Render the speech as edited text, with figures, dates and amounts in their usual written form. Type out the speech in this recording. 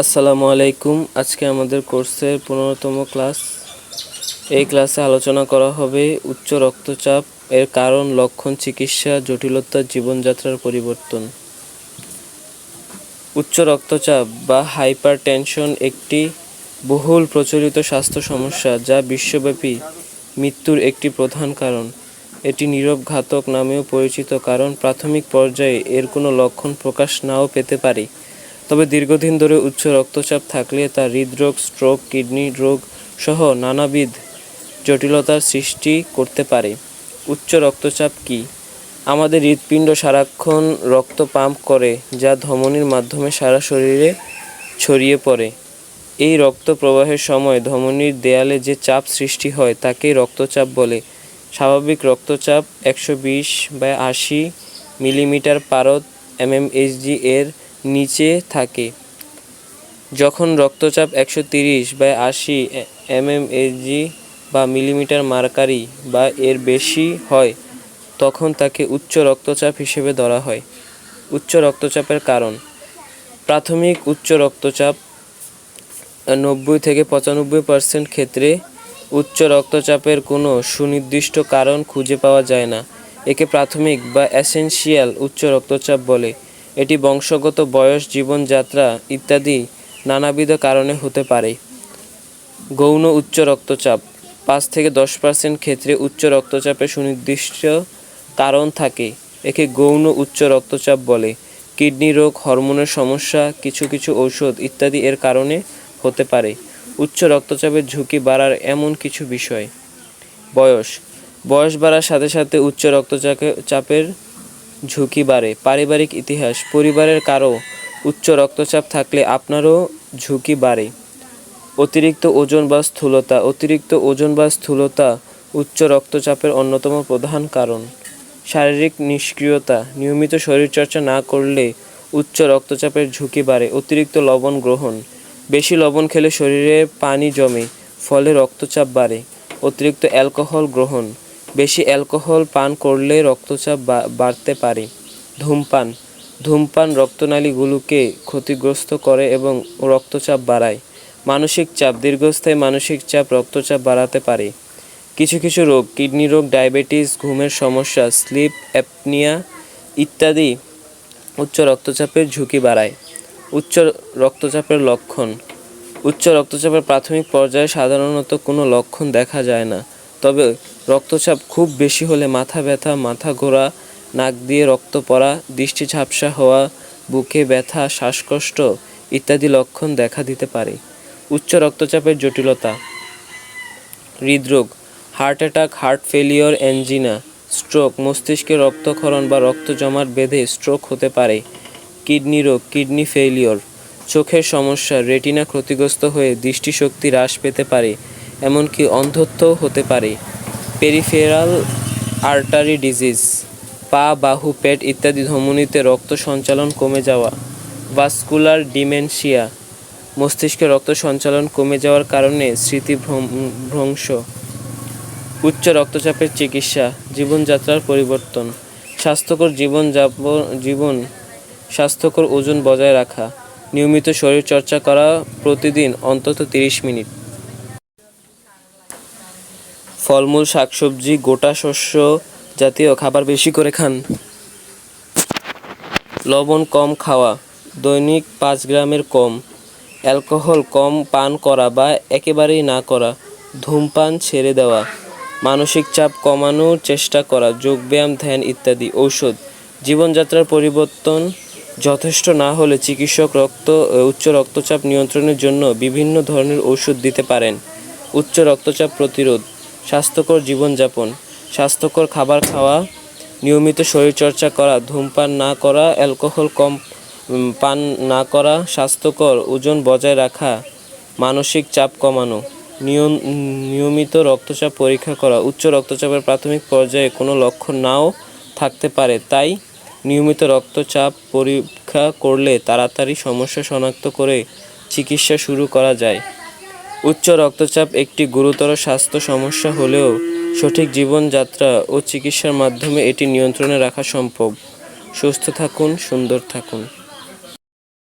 আসসালামু আলাইকুম। আজকে আমাদের কোর্সের 15তম ক্লাস। এই ক্লাসে আলোচনা করা হবে উচ্চ রক্তচাপ এর কারণ, লক্ষণ, চিকিৎসা, জটিলতা, জীবনযাত্রার পরিবর্তন। উচ্চ রক্তচাপ বা হাইপারটেনশন একটি বহুল প্রচলিত স্বাস্থ্য সমস্যা যা বিশ্বব্যাপী মৃত্যুর একটি প্রধান কারণ। এটি নীরব ঘাতক নামেও পরিচিত কারণ প্রাথমিক পর্যায়ে এর কোনো লক্ষণ প্রকাশ নাও পেতে পারে। তবে দীর্ঘদিন ধরে উচ্চ রক্তচাপ থাকলে তা হৃদরোগ, স্ট্রোক, কিডনি রোগ সহ নানাবিধ জটিলতার সৃষ্টি করতে পারে। উচ্চ রক্তচাপ কী? আমাদের হৃৎপিণ্ড সারাক্ষণ রক্ত পাম্প করে, যা ধমনির মাধ্যমে সারা শরীরে ছড়িয়ে পড়ে। এই রক্ত প্রবাহের সময় ধমনির দেয়ালে যে চাপ সৃষ্টি হয় তাকেই রক্তচাপ বলে। স্বাভাবিক রক্তচাপ 120/80 মিলিমিটার পারদ mmHg এর নিচে থাকে। যখন রক্তচাপ 130/80 mmHg বা মিলিমিটার মার্কারি বা এর বেশি হয় তখন তাকে উচ্চ রক্তচাপ হিসেবে ধরা হয়। উচ্চ রক্তচাপের কারণ। প্রাথমিক উচ্চ রক্তচাপ 90-95% ক্ষেত্রে উচ্চ রক্তচাপের কোনো সুনির্দিষ্ট কারণ খুঁজে পাওয়া যায় না। একে প্রাথমিক বা এসেনশিয়াল উচ্চ রক্তচাপ বলে। এটি বংশগত, বয়স, জীবনযাত্রা ইত্যাদি নানাবিধ কারণে হতে পারে। গৌণ উচ্চ রক্তচাপ 5-10% ক্ষেত্রে উচ্চ রক্তচাপের সুনির্দিষ্ট কারণ থাকে। একে গৌণ উচ্চ রক্তচাপ বলে। কিডনি রোগ, হরমোনের সমস্যা, কিছু ঔষধ ইত্যাদি এর কারণে হতে পারে। উচ্চ রক্তচাপের ঝুঁকি বাড়ার এমন কিছু বিষয়। বয়স বাড়ার সাথে সাথে উচ্চ রক্তচাপের ঝুঁকি বাড়ে। পারিবারিক ইতিহাস। পরিবারের কারো উচ্চ রক্তচাপ থাকলে আপনারও ঝুঁকি বাড়ে। অতিরিক্ত ওজন বা স্থূলতা উচ্চ রক্তচাপের অন্যতম প্রধান কারণ। শারীরিক নিষ্ক্রিয়তা। নিয়মিত শরীরচর্চা না করলে উচ্চ রক্তচাপের ঝুঁকি বাড়ে। অতিরিক্ত লবণ গ্রহণ। বেশি লবণ খেলে শরীরে পানি জমে, ফলে রক্তচাপ বাড়ে। অতিরিক্ত অ্যালকোহল গ্রহণ। বেশি অ্যালকোহল পান করলে রক্তচাপ বাড়তে পারে। ধূমপান রক্তনালীগুলোকে ক্ষতিগ্রস্ত করে এবং রক্তচাপ বাড়ায়। মানসিক চাপ। দীর্ঘস্থায়ী মানসিক চাপ রক্তচাপ বাড়াতে পারে। কিছু রোগ, কিডনি রোগ, ডায়াবেটিস, ঘুমের সমস্যা, স্লিপ অ্যাপনিয়া ইত্যাদি উচ্চ রক্তচাপের ঝুঁকি বাড়ায়। উচ্চ রক্তচাপের লক্ষণ। উচ্চ রক্তচাপের প্রাথমিক পর্যায়ে সাধারণত কোনো লক্ষণ দেখা যায় না। তবে রক্তচাপ খুব বেশি হলে মাথা ব্যথা, মাথা ঘোরা, নাক দিয়ে রক্ত পড়া, দৃষ্টি ঝাপসা হওয়া, বুকে ব্যথা, শ্বাসকষ্ট ইত্যাদি লক্ষণ দেখা দিতে পারে। উচ্চ রক্তচাপের জটিলতা। হৃদরোগ, heart attack, heart failure, angina, stroke, মস্তিষ্কে রক্তক্ষরণ বা রক্ত জমাট বেঁধে স্ট্রোক হতে পারে। কিডনি রোগ, কিডনি ফেলিওর, চোখের সমস্যা, রেটিনা ক্ষতিগ্রস্ত হয়ে দৃষ্টিশক্তি হ্রাস পেতে পারে, এমনকি অন্ধত্বও হতে পারে। পেরিফেরাল আর্টারি ডিজিজ, পা, বাহু, পেট ইত্যাদি ধমনীতে রক্ত সঞ্চালন কমে যাওয়া। ভাস্কুলার ডিমেনশিয়া, মস্তিষ্কে রক্ত সঞ্চালন কমে যাওয়ার কারণে স্মৃতিভ্রংশ। উচ্চ রক্তচাপের চিকিৎসা, জীবনযাত্রার পরিবর্তন। স্বাস্থ্যকর ওজন বজায় রাখা, নিয়মিত শরীরচর্চা করা, প্রতিদিন অন্তত 30 মিনিট। ফলমূল, শাকসবজি, গোটা শস্য জাতীয় খাবার বেশি করে খান। লবণ কম খাওয়া, দৈনিক 5 গ্রামের কম। অ্যালকোহল কম পান করা বা একেবারেই না করা। ধূমপান ছেড়ে দেওয়া। মানসিক চাপ কমানোর চেষ্টা করা, যোগব্যায়াম, ধ্যান ইত্যাদি। ঔষধ। জীবনযাত্রার পরিবর্তন যথেষ্ট না হলে চিকিৎসক উচ্চ রক্তচাপ নিয়ন্ত্রণের জন্য বিভিন্ন ধরনের ওষুধ দিতে পারেন। উচ্চ রক্তচাপ প্রতিরোধ। স্বাস্থ্যকর জীবনযাপন, স্বাস্থ্যকর খাবার খাওয়া, নিয়মিত শরীরচর্চা করা, ধূমপান না করা, অ্যালকোহল কম পান না করা, স্বাস্থ্যকর ওজন বজায় রাখা, মানসিক চাপ কমানো, নিয়মিত রক্তচাপ পরীক্ষা করা। উচ্চ রক্তচাপের প্রাথমিক পর্যায়ে কোনো লক্ষণ নাও থাকতে পারে, তাই নিয়মিত রক্তচাপ পরীক্ষা করলে তাড়াতাড়ি সমস্যা শনাক্ত করে চিকিৎসা শুরু করা যায়। উচ্চ রক্তচাপ একটি গুরুতর স্বাস্থ্য সমস্যা হলেও সঠিক জীবনযাত্রা ও চিকিৎসার মাধ্যমে এটি নিয়ন্ত্রণে রাখা সম্ভব। সুস্থ থাকুন, সুন্দর থাকুন।